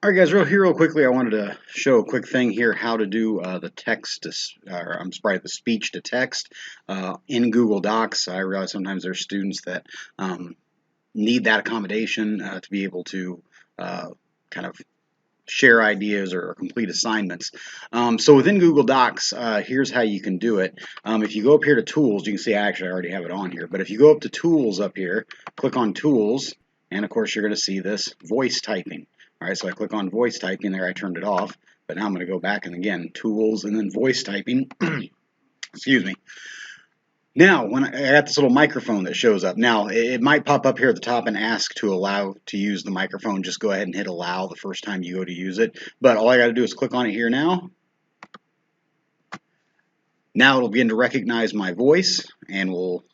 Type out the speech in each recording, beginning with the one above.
All right, guys, real quickly, I wanted to show a quick thing here how to do the the speech to text in Google Docs. I realize sometimes there's students that need that accommodation to be able to kind of share ideas or complete assignments. So within Google Docs, here's how you can do it. If you go up here to Tools, you can see I already have it on here, but if you go up to Tools up here, click on Tools, and of course you're going to see this voice typing. All right, so I click on voice typing there, I turned it off, but now I'm going to go back and again, Tools and then voice typing. Excuse me. Now, when I got this little microphone that shows up, now it might pop up here at the top and ask to allow to use the microphone. Just go ahead and hit allow the first time you go to use it. But all I got to do is click on it here now. Now it'll begin to recognize my voice and will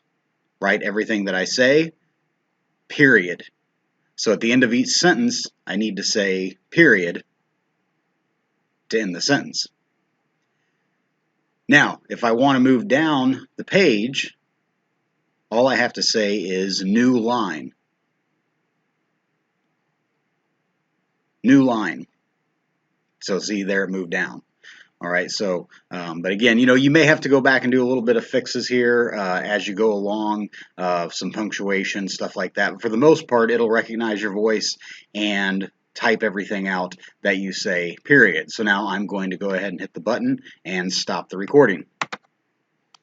write everything that I say, period. So at the end of each sentence, I need to say period to end the sentence. Now, if I want to move down the page, all I have to say is new line. New line. So see there, it moved down. All right, so, but again, you may have to go back and do a little bit of fixes here as you go along, some punctuation, stuff like that. But for the most part, it'll recognize your voice and type everything out that you say, period. So now I'm going to go ahead and hit the button and stop the recording.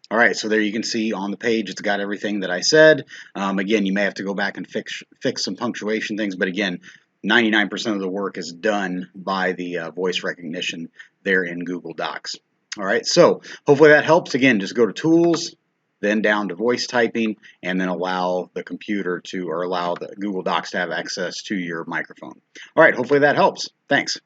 All right, so there you can see on the page it's got everything that I said. Again, you may have to go back and fix some punctuation things, but again, 99% of the work is done by the voice recognition there in Google Docs. All right, so hopefully that helps. Again, just go to Tools, then down to voice typing, and then allow the computer to, or allow the Google Docs to have access to your microphone. All right, hopefully that helps. Thanks.